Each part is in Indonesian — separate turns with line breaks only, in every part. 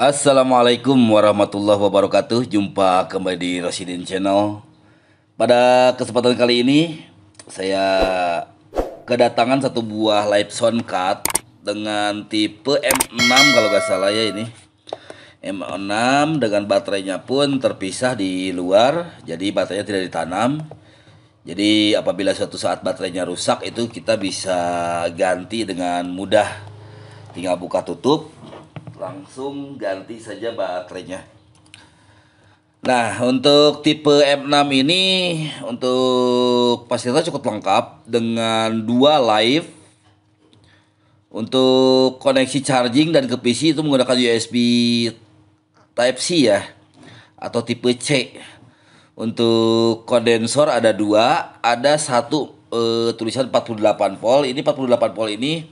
Assalamualaikum warahmatullahi wabarakatuh. Jumpa kembali di Rosidin Channel. Pada kesempatan kali ini saya kedatangan satu buah live sound card dengan tipe M6 kalau nggak salah ya ini. M6 dengan baterainya pun terpisah di luar, jadi baterainya tidak ditanam. Jadi apabila suatu saat baterainya rusak itu kita bisa ganti dengan mudah. Tinggal buka tutup, langsung ganti saja baterainya. Nah, untuk tipe M6 ini untuk fasilitas cukup lengkap dengan dua live. Untuk koneksi charging dan ke PC itu menggunakan USB Type C ya, atau tipe C. Untuk kondensor ada dua, ada satu tulisan 48 volt. Ini 48 volt ini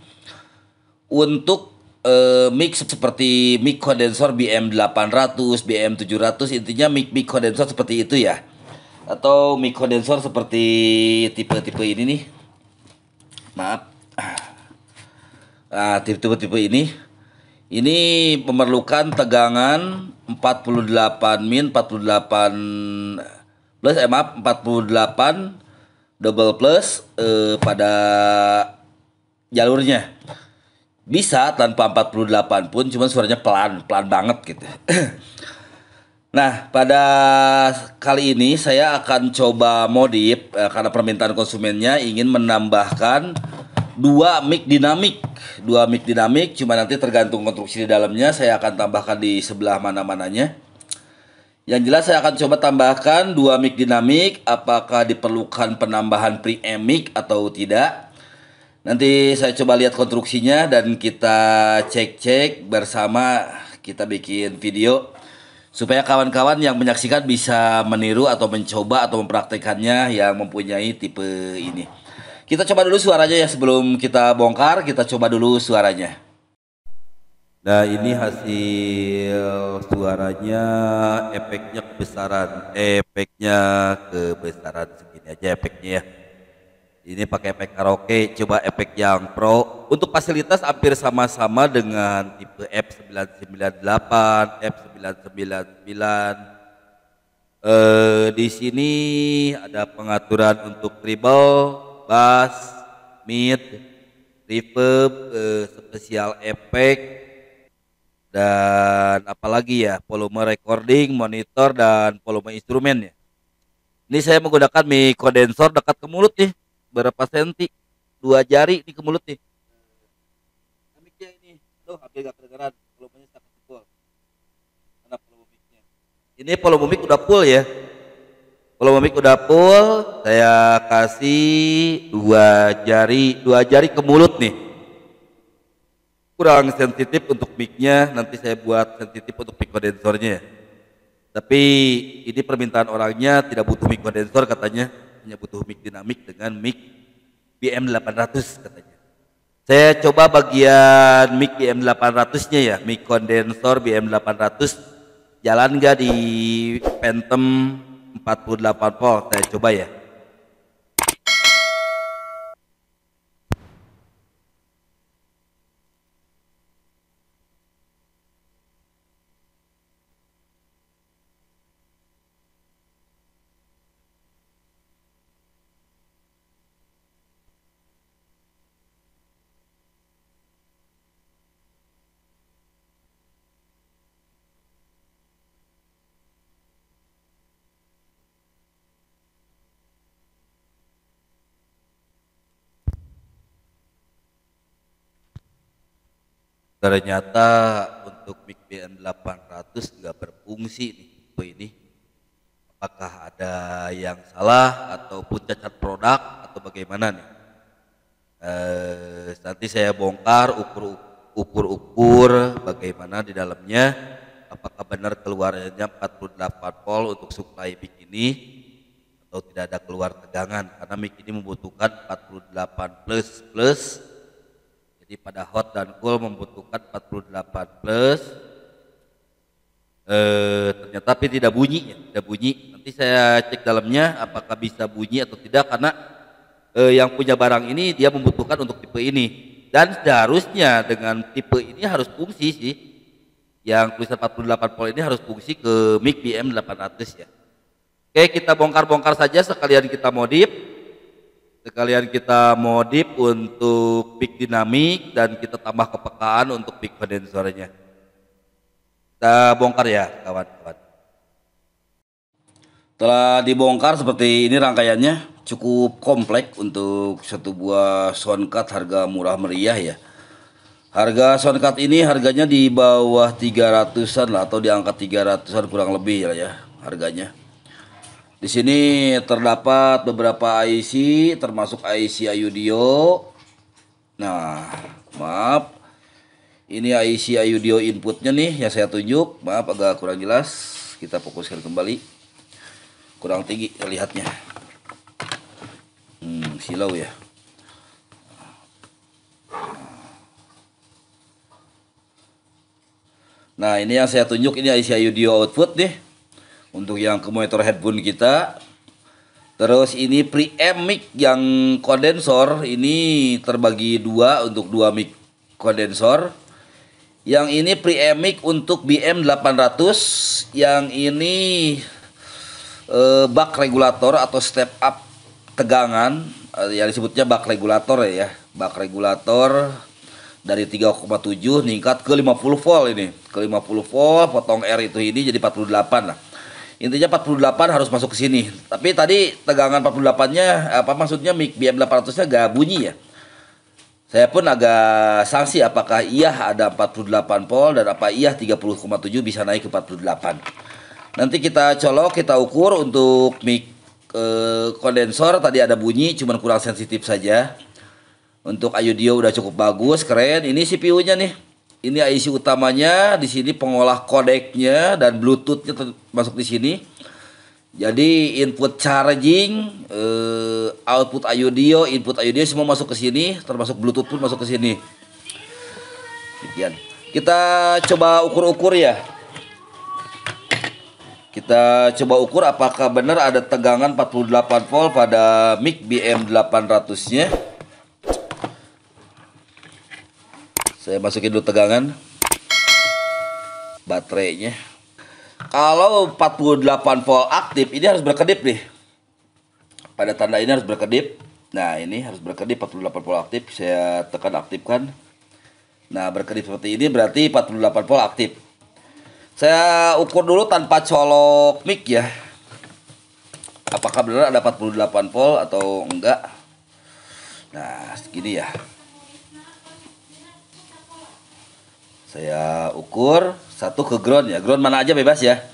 untuk mic seperti mic kondensor BM800, BM700, intinya mic kondensor seperti itu ya. Atau mic kondensor seperti tipe-tipe ini nih. Maaf. Nah, tipe-tipe ini memerlukan tegangan 48 min, 48 plus, maaf, 48 double plus pada jalurnya. Bisa tanpa 48 pun, cuman suaranya pelan banget gitu. Nah, pada kali ini saya akan coba modif karena permintaan konsumennya ingin menambahkan dua mic dinamik, cuma nanti tergantung konstruksi di dalamnya saya akan tambahkan di sebelah mana-mananya. Yang jelas saya akan coba tambahkan dua mic dinamik, apakah diperlukan penambahan preamp mic atau tidak. Nanti saya coba lihat konstruksinya dan kita cek-cek bersama, kita bikin video supaya kawan-kawan yang menyaksikan bisa meniru atau mencoba atau mempraktekannya yang mempunyai tipe ini. Kita coba dulu suaranya ya, sebelum kita bongkar kita coba dulu suaranya. Nah, ini hasil suaranya, efeknya kebesaran segini aja efeknya ya. Ini pakai efek karaoke, coba efek yang pro. Untuk fasilitas hampir sama-sama dengan tipe F998, F999. Di sini ada pengaturan untuk treble, bass, mid, reverb, spesial efek, dan apalagi ya, volume recording, monitor, dan volume instrumen ya. Ini saya menggunakan mic kondensor dekat ke mulut nih, berapa senti, 2 jari di ke mulut nih. Micnya ini, tuh hampir gak kedengeran, volumenya sangat kecil. Mana volume micnya? Ini volume mic udah full ya. Volume mic udah full, saya kasih 2 jari ke mulut nih. Kurang sensitif untuk micnya, nanti saya buat sensitif untuk mic kondensornya. Tapi ini permintaan orangnya tidak butuh mic kondensor katanya, hanya butuh mic dinamik dengan mic BM800 katanya. Saya coba bagian mic BM800-nya ya, mic kondensor BM800 jalan nggak di Phantom 48 volt. Saya coba ya. Ternyata untuk mic BM800 nggak berfungsi nih tipe ini. Apakah ada yang salah ataupun cacat produk atau bagaimana nih? Nanti saya bongkar ukur bagaimana di dalamnya, apakah benar keluarnya 48 volt untuk supply mic ini atau tidak ada keluar tegangan, karena mic ini membutuhkan 48 plus plus. Jadi pada hot dan cool membutuhkan 48 plus. Ternyata tapi tidak bunyi. Nanti saya cek dalamnya apakah bisa bunyi atau tidak, karena yang punya barang ini dia membutuhkan untuk tipe ini, dan seharusnya dengan tipe ini harus fungsi sih. Yang tulisan 48 volt ini harus fungsi ke mic BM800 ya. Oke, kita bongkar-bongkar saja sekalian kita modif untuk peak dinamik dan kita tambah kepekaan untuk peak kondensornya. Kita bongkar ya kawan-kawan. Setelah dibongkar seperti ini rangkaiannya cukup kompleks untuk satu buah soundcard harga murah meriah ya. Harga soundcard ini harganya di bawah 300-an lah atau di angka 300-an kurang lebih ya harganya. Di sini terdapat beberapa IC termasuk IC Audio. Nah, maaf. Ini IC Audio inputnya nih yang saya tunjuk. Maaf agak kurang jelas. Kita fokuskan kembali. Kurang tinggi lihatnya. Silau ya. Nah, ini yang saya tunjuk ini IC Audio output nih. Untuk yang ke monitor headphone kita. Terus ini preamp mic yang kondensor ini terbagi dua untuk dua mic kondensor. Yang ini preamp mic untuk BM800, yang ini bak regulator atau step up tegangan yang disebutnya bak regulator ya. Bak regulator dari 3,7 meningkat ke 50 volt ini. Ke 50 volt potong R itu ini jadi 48 lah. Intinya 48 harus masuk ke sini. Tapi tadi tegangan 48-nya maksudnya mic BM800-nya gak bunyi ya. Saya pun agak sanksi apakah iya ada 48 volt dan apa iya 30,7 bisa naik ke 48. Nanti kita colok, kita ukur untuk mic kondensor tadi ada bunyi cuman kurang sensitif saja. Untuk audio udah cukup bagus, keren. Ini CPU-nya nih. Ini IC utamanya, di sini pengolah kodeknya dan Bluetooth-nya masuk di sini. Jadi input charging, input audio semua masuk ke sini, termasuk Bluetooth pun masuk ke sini. Demikian. Kita coba ukur-ukur ya. Kita coba ukur apakah benar ada tegangan 48 volt pada mic BM800-nya. Saya masukin dulu tegangan baterainya. Kalau 48 volt aktif ini harus berkedip nih. Pada tanda ini harus berkedip. Nah, ini harus berkedip 48 volt aktif. Saya tekan aktifkan. Nah, berkedip seperti ini berarti 48 volt aktif. Saya ukur dulu tanpa colok mic ya. Apakah benar ada 48 volt atau enggak? Nah, segini ya. Saya ukur satu ke ground ya. Ground mana aja bebas ya.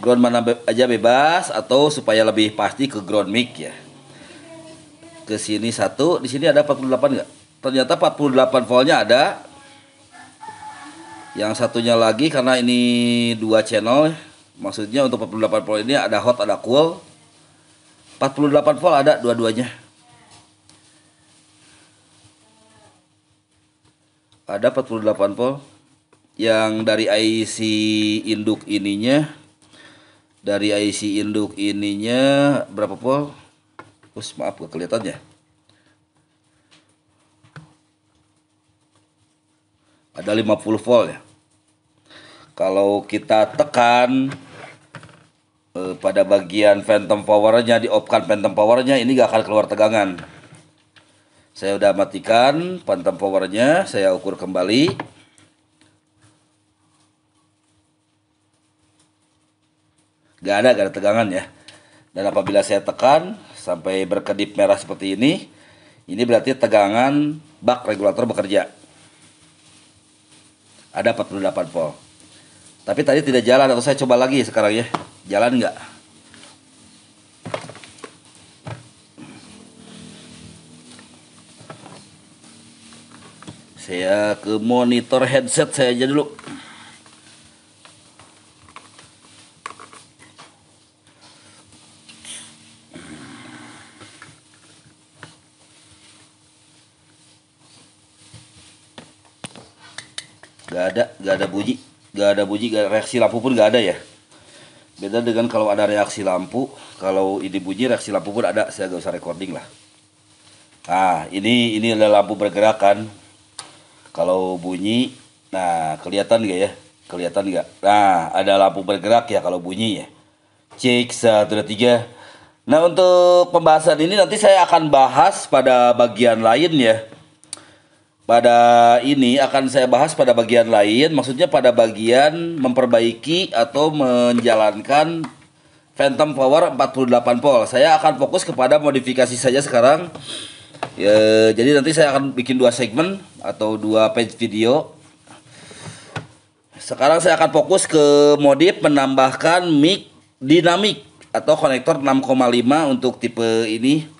Ground mana aja bebas atau supaya lebih pasti ke ground mic ya. Ke sini satu, di sini ada 48 enggak? Ternyata 48 voltnya ada. Yang satunya lagi karena ini dua channel, maksudnya untuk 48 volt ini ada hot ada cool. 48 volt ada dua-duanya. Ada 48 volt. Yang dari IC induk ininya berapa volt? Maaf gak kelihatan ya. Ada 50 volt ya. Kalau kita tekan pada bagian phantom powernya, di off-kan phantom powernya, ini gak akan keluar tegangan. Saya udah matikan phantom powernya, saya ukur kembali. Gak ada tegangan ya. Dan apabila saya tekan sampai berkedip merah seperti ini berarti tegangan bak regulator bekerja. Ada 48 volt. Tapi tadi tidak jalan, atau saya coba lagi sekarang ya. Jalan nggak? Saya ke monitor headset saya aja dulu. Gak ada bunyi, gak ada reaksi lampu pun gak ada ya. Beda dengan kalau ada reaksi lampu, kalau ini bunyi reaksi lampu pun ada, saya gak usah recording lah. Nah, ini adalah lampu bergerak kan. Kalau bunyi, nah kelihatan gak ya? Kelihatan nggak? Nah, ada lampu bergerak ya kalau bunyi ya. Cek satu dua tiga. Nah, untuk pembahasan ini nanti saya akan bahas pada bagian lain ya. Pada ini akan saya bahas pada bagian lain, maksudnya pada bagian memperbaiki atau menjalankan Phantom Power 48 volt. Saya akan fokus kepada modifikasi saja sekarang. Ya, jadi nanti saya akan bikin dua segmen atau dua page video. Sekarang saya akan fokus ke modif menambahkan mic dinamik atau konektor 6,5 untuk tipe ini.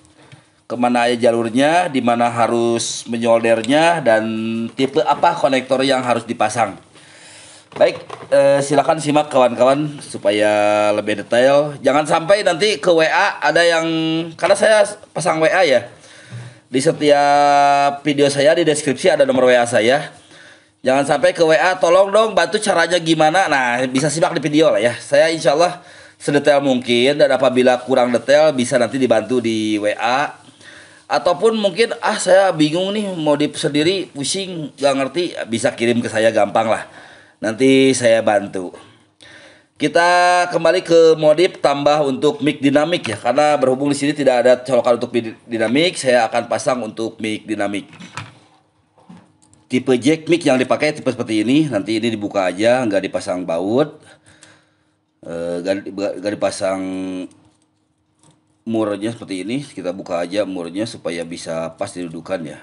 Kemana aja jalurnya, di mana harus menyoldernya, dan tipe apa konektor yang harus dipasang. Baik, silakan simak kawan-kawan supaya lebih detail. Jangan sampai nanti ke WA ada yang, karena saya pasang WA ya. Di setiap video saya di deskripsi ada nomor WA saya. Jangan sampai ke WA, tolong dong bantu caranya gimana. Nah, bisa simak di video lah ya. Saya insya Allah sedetail mungkin, dan apabila kurang detail bisa nanti dibantu di WA. Ataupun mungkin saya bingung nih modif sendiri, pusing gak ngerti, bisa kirim ke saya gampang lah. Nanti saya bantu. Kita kembali ke modif tambah untuk mic dinamik ya, karena berhubung di sini tidak ada colokan untuk mic dinamik, saya akan pasang untuk mic dinamik. Tipe jack mic yang dipakai tipe seperti ini. Nanti ini dibuka aja, nggak dipasang baut, nggak dipasang murnya seperti ini. Kita buka aja murnya supaya bisa pas didudukan ya.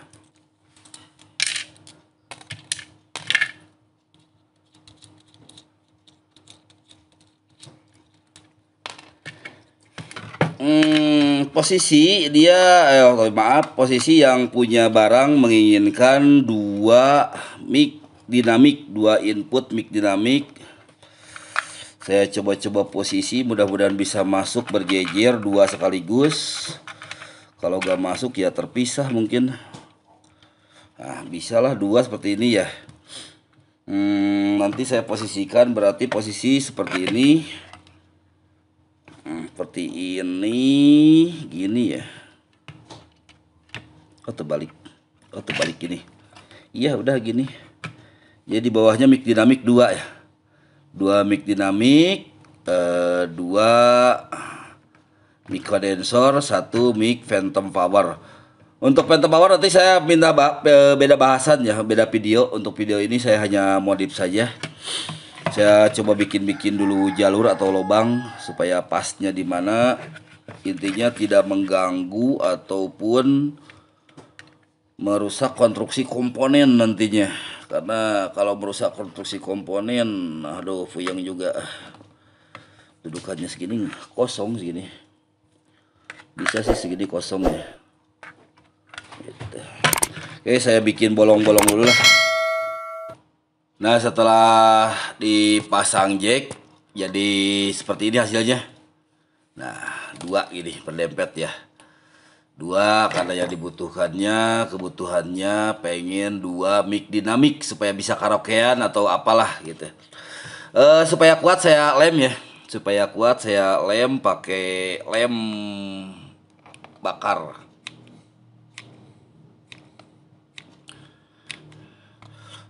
Posisi dia posisi yang punya barang menginginkan dua mic dinamik, dua input mic dinamik. Saya coba-coba posisi, mudah-mudahan bisa masuk berjejer dua sekaligus. Kalau gak masuk ya terpisah mungkin. Nah, bisalah dua seperti ini ya. Nanti saya posisikan, berarti posisi seperti ini. Seperti ini, gini ya. Terbalik gini. Iya udah gini. Jadi bawahnya mic dinamik dua ya. Dua mic dinamik, dua mic kondensor, satu mic Phantom Power. Untuk Phantom Power nanti saya minta beda bahasan ya, beda video. Untuk video ini saya hanya modif saja. Saya coba bikin dulu jalur atau lubang supaya pasnya di mana. Intinya tidak mengganggu ataupun merusak konstruksi komponen nantinya. Karena kalau merusak konstruksi komponen, aduh puyeng juga. Dudukannya segini kosong segini. Bisa sih segini kosong ya. Gitu. Oke, saya bikin bolong-bolong dulu lah. Nah, setelah dipasang jack, jadi seperti ini hasilnya. Nah, dua gini berdempet ya. Dua karena yang kebutuhannya pengen dua mic dinamik supaya bisa karaokean atau apalah gitu. Supaya kuat saya lem ya. Supaya kuat saya lem pakai lem bakar.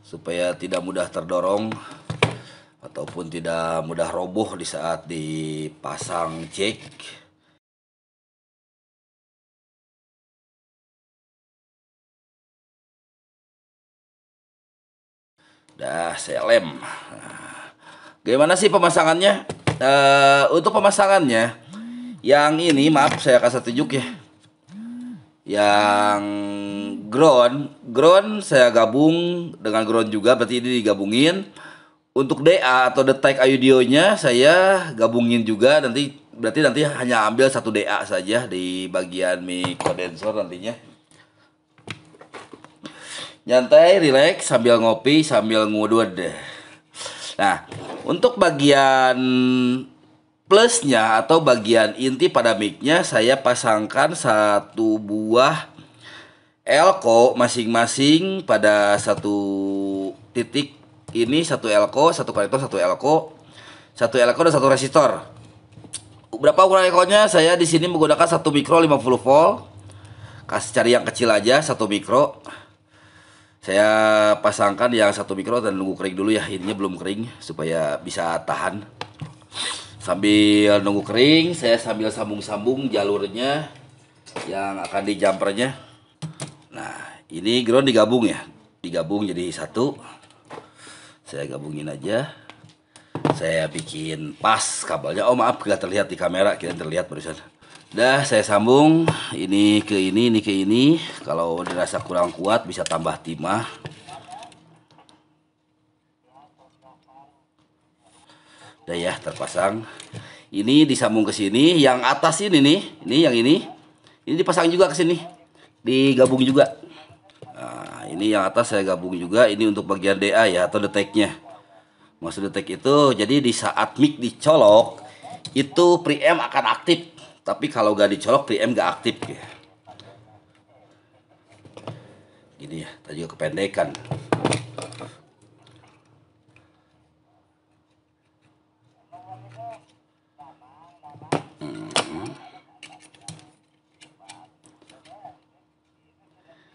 Supaya tidak mudah terdorong ataupun tidak mudah roboh di saat dipasang jack. Dah saya lem. Gimana sih pemasangannya? Untuk pemasangannya, yang ini maaf saya kasih tunjuk ya. Yang ground saya gabung dengan ground juga, berarti ini digabungin. Untuk DA atau detek audionya saya gabungin juga, berarti nanti hanya ambil satu DA saja di bagian mic kondensor nantinya. Nyantai, relax sambil ngopi, sambil ngudud. Nah, untuk bagian plusnya atau bagian inti pada mic-nya saya pasangkan satu buah elko masing-masing pada satu titik. Ini satu elko, satu konektor, satu elko dan satu resistor. Berapa ukuran elkonya? Saya di sini menggunakan 1 mikro 50 volt. Kasih cari yang kecil aja, 1 mikro. Saya pasangkan yang 1 mikro dan nunggu kering dulu ya. Ininya belum kering supaya bisa tahan. Sambil nunggu kering, saya sambil sambung-sambung jalurnya yang akan di jumpernya. Nah, ini ground digabung ya. Digabung jadi satu. Saya gabungin aja. Saya bikin pas kabelnya. Oh maaf, nggak terlihat di kamera. Kira terlihat barusan. Dah, saya sambung. Ini ke ini ke ini. Kalau dirasa kurang kuat bisa tambah timah. Udah ya, terpasang. Ini disambung ke sini. Yang atas ini nih, ini yang ini dipasang juga ke sini. Digabung juga. Nah, ini yang atas saya gabung juga. Ini untuk bagian DA ya atau deteknya. Maksud detek itu jadi di saat mic dicolok itu preamp akan aktif. Tapi kalau gak dicolok preamp gak aktif ya. Gini ya, tadi juga kependekan.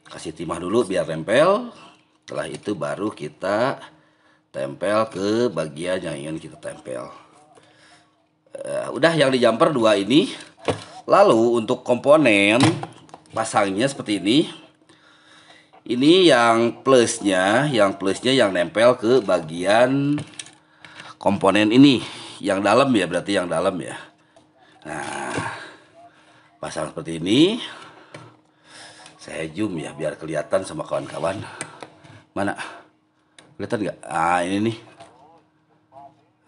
Kasih timah dulu biar nempel. Setelah itu baru kita tempel ke bagian yang ingin kita tempel. Udah yang di jumper 2 ini. Lalu untuk komponen pasangnya seperti ini. Ini yang plusnya yang nempel ke bagian komponen ini. Yang dalam ya, berarti yang dalam ya. Nah, pasang seperti ini. Saya zoom ya biar kelihatan sama kawan-kawan. Mana? Kelihatan nggak? Ah, ini nih.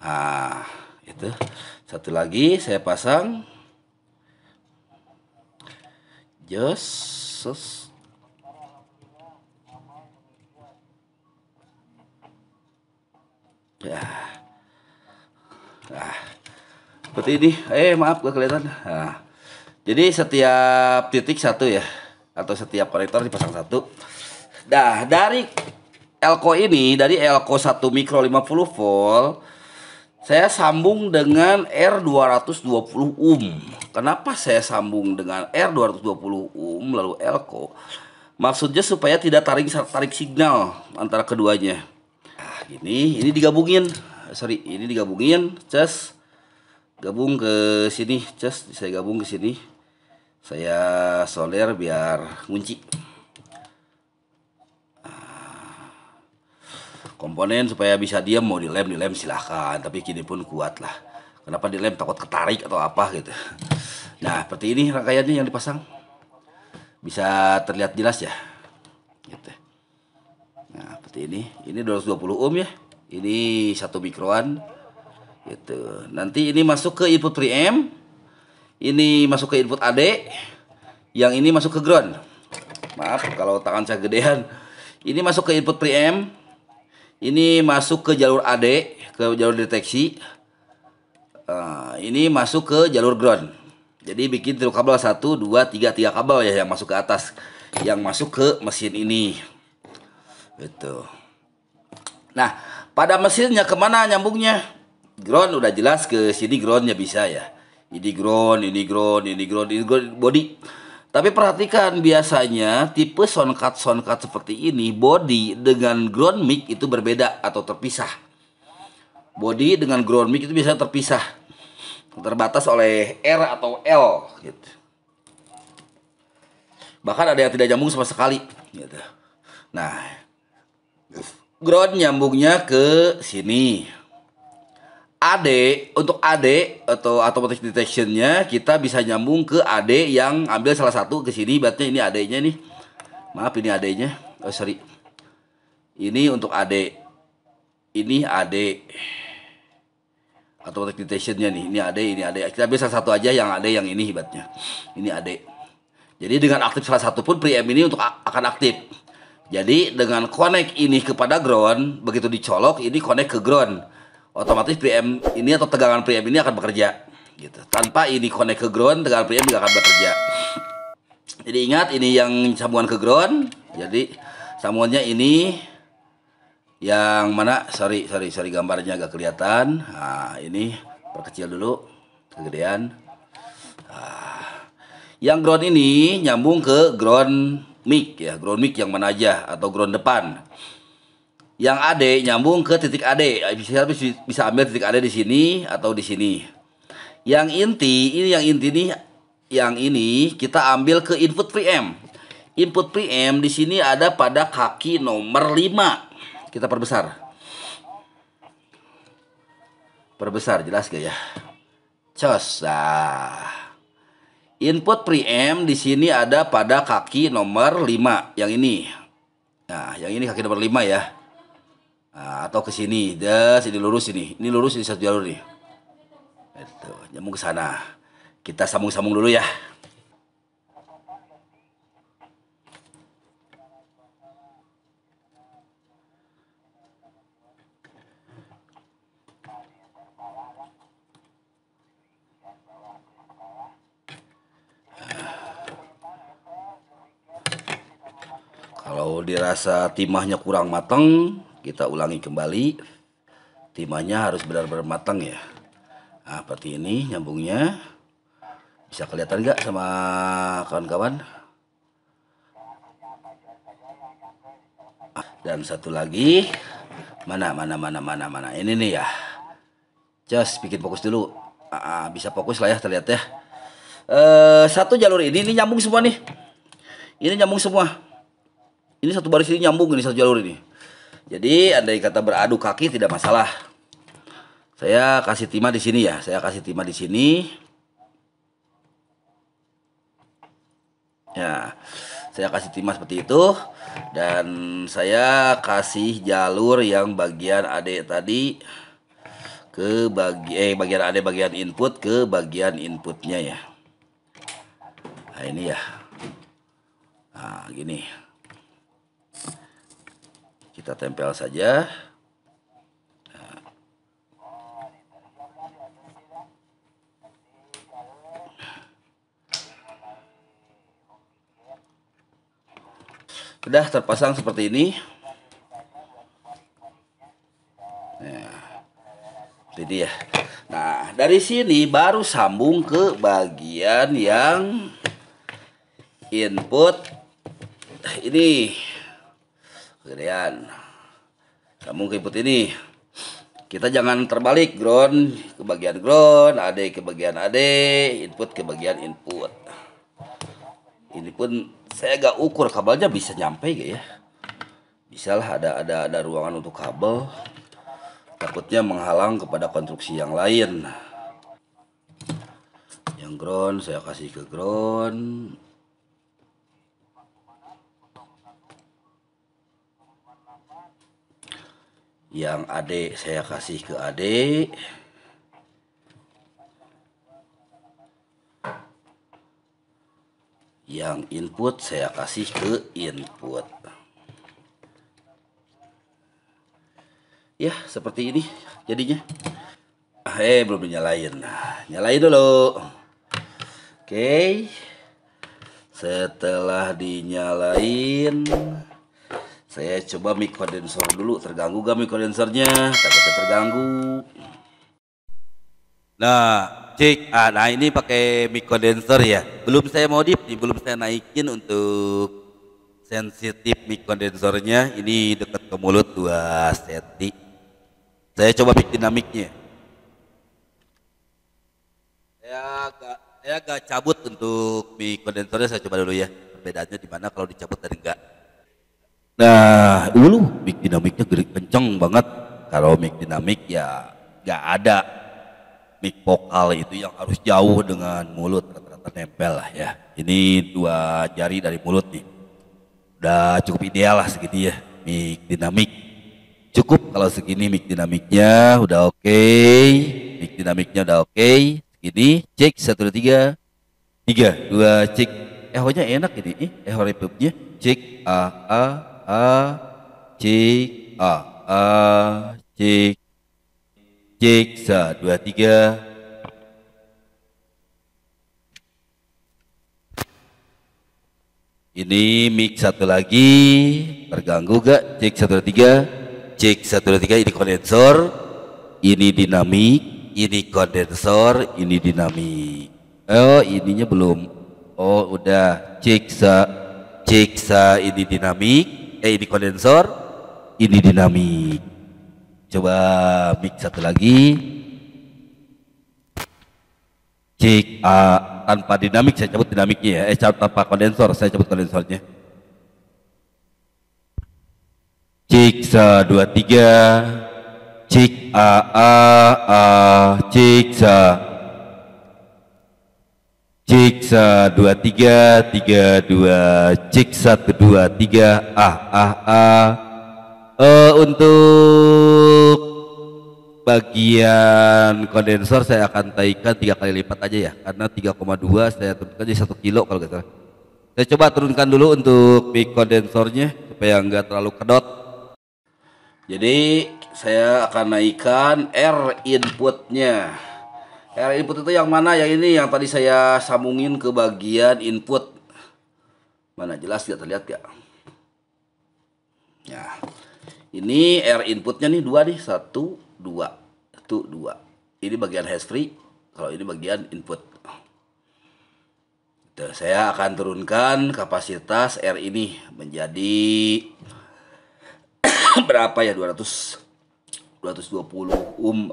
Ah, itu. Satu lagi saya pasang. Jos. Ya. Nah, seperti ini. Maaf gak kelihatan. Nah, jadi setiap titik satu ya, atau setiap konektor dipasang satu. Nah, dari elko ini, dari elko 1 mikro 50 volt, saya sambung dengan R220 ohm. Kenapa saya sambung dengan R220 ohm lalu elko? Maksudnya supaya tidak tarik signal antara keduanya. Nah, ini digabungin. Ini digabungin, cas. Gabung ke sini, cas. Saya gabung ke sini. Saya solder biar ngunci. Komponen supaya bisa diam, mau dilem silahkan, tapi kini pun kuat lah. Kenapa dilem, takut ketarik atau apa gitu. Nah seperti ini rangkaiannya yang dipasang, bisa terlihat jelas ya gitu. Nah seperti ini 220 ohm ya, ini 1 mikroan gitu. Nanti ini masuk ke input preamp, ini masuk ke input AD, yang ini masuk ke ground. Maaf kalau tangan saya gedean. Ini masuk ke input preamp, ini masuk ke jalur AD, ke jalur deteksi. Ini masuk ke jalur ground. Jadi bikin tiga kabel 1, 2, 3 kabel ya yang masuk ke atas, yang masuk ke mesin ini. Gitu. Nah, pada mesinnya kemana nyambungnya? Ground udah jelas, ke sini groundnya bisa ya. Ini ground body. Tapi perhatikan biasanya tipe soundcard seperti ini, body dengan ground mic itu berbeda atau terpisah. Body dengan ground mic itu biasanya terpisah, terbatas oleh R atau L gitu. Bahkan ada yang tidak nyambung sama sekali gitu. Nah, ground nyambungnya ke sini. AD, untuk AD atau automatic detectionnya kita bisa nyambung ke AD yang ambil salah satu ke sini. Berarti ini AD-nya nih. Maaf, ini AD-nya. Oh sorry. Ini untuk AD. Ini AD. Automatic detectionnya nih. Ini AD. Kita ambil salah satu aja yang AD yang ini hebatnya. Ini AD. Jadi dengan aktif salah satu pun preamp ini untuk akan aktif. Jadi dengan connect ini kepada ground, begitu dicolok ini connect ke ground, otomatis preamp ini atau tegangan preamp ini akan bekerja gitu. Tanpa ini connect ke ground, tegangan preamp juga akan bekerja. Jadi ingat, ini yang sambungan ke ground. Jadi sambungannya ini yang mana? Sorry gambarnya agak kelihatan. Nah, ini perkecil dulu, kegedean. Nah, yang ground ini nyambung ke ground mic ya, ground mic yang mana aja atau ground depan. Yang AD nyambung ke titik AD, bisa ambil titik AD di sini atau di sini. Yang inti ini, yang ini kita ambil ke input preamp. Input preamp di sini ada pada kaki nomor 5. Kita perbesar. Perbesar jelas gak ya? Cos. Nah. Input preamp di sini ada pada kaki nomor 5 yang ini. Nah, yang ini kaki nomor 5 ya. Nah, atau ke sini, ini lurus ini. Ini lurus, ini satu jalur nih. Itu, nyambung ke sana. Kita sambung-sambung dulu ya. Kalau dirasa timahnya kurang matang, kita ulangi kembali. Timahnya harus benar-benar matang ya. Nah, seperti ini nyambungnya. Bisa kelihatan nggak sama kawan-kawan? Dan satu lagi, mana. Ini nih ya. Just bikin fokus dulu. Bisa fokus lah ya, terlihat ya. Satu jalur ini nyambung semua nih. Ini nyambung semua. Ini satu baris ini nyambung, ini satu jalur ini. Jadi andai kata beradu kaki tidak masalah. Saya kasih timah di sini ya. Saya kasih timah di sini. Ya, saya kasih timah seperti itu. Dan saya kasih jalur yang bagian AD tadi ke bagian AD bagian input ke bagian inputnya ya. Nah ini ya. Nah gini. Kita tempel saja. Nah. Sudah terpasang seperti ini. Nah, jadi ya. Nah, dari sini baru sambung ke bagian yang input ini. Kemudian sambung ke input ini. Kita jangan terbalik, ground ke bagian ground, AD ke bagian AD, input ke bagian input. Ini pun saya gak ukur kabelnya bisa nyampe gak ya? Bisa lah, ada ruangan untuk kabel. Takutnya menghalang kepada konstruksi yang lain. Yang ground saya kasih ke ground. Yang AD saya kasih ke AD. Yang input saya kasih ke input. Ya seperti ini jadinya. Belum dinyalain. Nyalain dulu. Oke. Setelah dinyalain, saya coba mic kondensor dulu. Terganggu gak mic kondensornya? Takutnya terganggu. Nah, cek. Nah ini pakai mic kondensor ya. Belum saya modif nih, belum saya naikin untuk sensitif mic kondensornya. Ini dekat ke mulut 2 cm. Saya coba mic dinamiknya. Saya agak cabut untuk mic kondensornya. Saya coba dulu ya. Perbedaannya di mana kalau dicabut dan enggak. Nah, dulu mic dinamiknya gede kenceng banget. Kalau mic dinamik ya nggak ada mic vokal itu yang harus jauh dengan mulut, rata-rata nempel lah ya. Ini 2 jari dari mulut nih. Udah cukup ideal lah segini ya mic dinamik. Cukup kalau segini mic dinamiknya udah oke. Mic dinamiknya udah oke. Segini cek 1 2 3. 3 2 cek. Ehonya enak ini. Eho reverbnya cek cek cek 1 2 3. Ini mic satu lagi, terganggu gak? Cek 1 2 3. Cek 1 2 3. Ini kondensor, ini dinamik, ini kondensor, ini dinamik. Oh ininya belum. Oh udah. Cek Cek ini dinamik, ini kondensor, ini dinamik. Coba mic satu lagi. Cek tanpa dinamik, saya cabut dinamiknya ya. Tanpa kondensor, saya cabut kondensornya. Cek 2 3. Cek cek cek 2 3 3 2. Cek 1 2 3. Untuk bagian kondensor saya akan taikan 3 kali lipat aja ya, karena 3,2 saya turunkan jadi 1 kilo kalau nggak salah. Saya coba turunkan dulu untuk mic kondensornya supaya nggak terlalu kedot. Jadi saya akan naikkan R inputnya. R input itu yang mana? Yang ini yang tadi saya sambungin ke bagian input. Mana, jelas nggak, terlihat nggak? Ya, ini R inputnya nih 2 nih, 1 2 1 2. Ini bagian hash free, kalau ini bagian input. Tuh, saya akan turunkan kapasitas R ini menjadi berapa ya, 220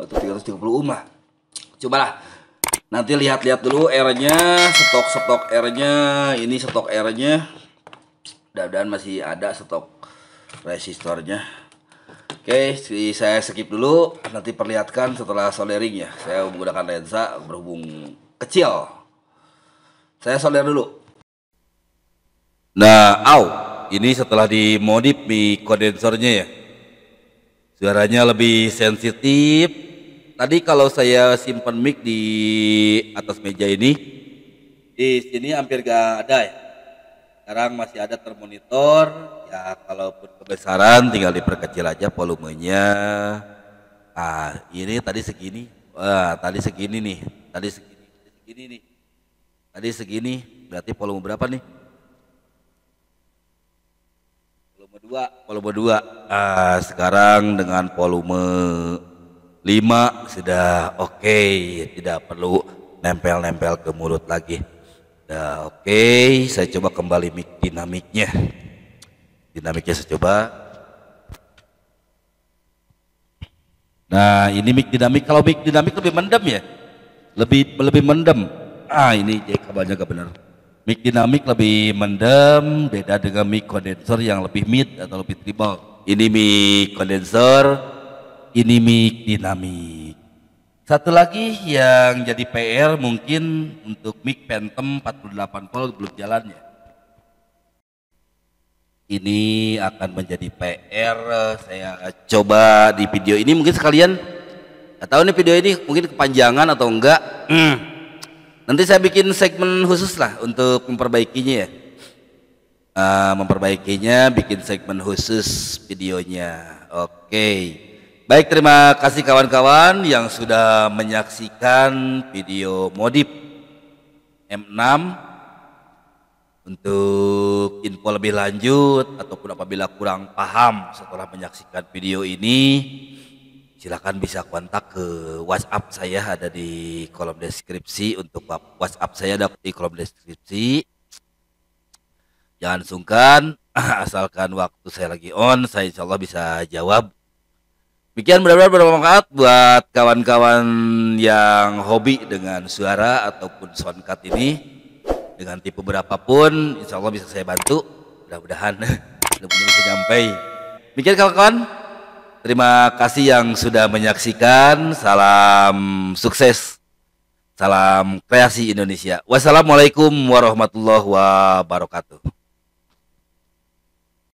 atau 330 lah. Cobalah nanti lihat-lihat dulu R-nya, stok R-nya. Ini stok R-nya, mudah-mudahan masih ada stok resistornya. Oke, saya skip dulu, nanti perlihatkan setelah soldering ya. Saya menggunakan lensa berhubung kecil. Saya solder dulu. Nah, ini setelah dimodif mic kondensornya ya, suaranya lebih sensitif. Tadi kalau saya simpan mic di atas meja ini, di sini hampir gak ada ya. Sekarang masih ada termonitor ya, kalaupun kebesaran tinggal diperkecil aja volumenya. Ini tadi segini, tadi segini nih, tadi segini nih, tadi segini, berarti volume berapa nih? Volume 2. Sekarang dengan volume 5 sudah oke, tidak perlu nempel-nempel ke mulut lagi. Nah, oke, saya coba kembali mic dinamiknya. Saya coba. Nah, ini mic dinamik. Kalau mic dinamik lebih mendem ya, lebih mendem. Ini kabelnya gak benar. Mic dinamik lebih mendem, beda dengan mic kondensor yang lebih mid atau lebih treble. Ini mic kondensor, ini mic dinamik. Satu lagi yang jadi PR mungkin untuk mic Phantom 48 volt belum jalan ya. Ini akan menjadi PR. Saya coba di video ini, mungkin sekalian, nggak tahu nih video ini mungkin kepanjangan atau enggak. Nanti saya bikin segmen khusus lah untuk memperbaikinya ya. Bikin segmen khusus videonya. Oke. Baik, terima kasih kawan-kawan yang sudah menyaksikan video modif M6. Untuk info lebih lanjut ataupun apabila kurang paham setelah menyaksikan video ini, silakan bisa kontak ke WhatsApp saya, ada di kolom deskripsi. Untuk WhatsApp saya ada di kolom deskripsi. Jangan sungkan, asalkan waktu saya lagi on, saya insya Allah bisa jawab. Demikian, mudah-mudahan bermanfaat buat kawan-kawan yang hobi dengan suara ataupun soundcard ini. Dengan tipe berapapun, insya Allah bisa saya bantu. Mudah-mudahan bisa nyampai. Demikian kawan-kawan. Terima kasih yang sudah menyaksikan. Salam sukses. Salam kreasi Indonesia. Wassalamualaikum warahmatullahi wabarakatuh.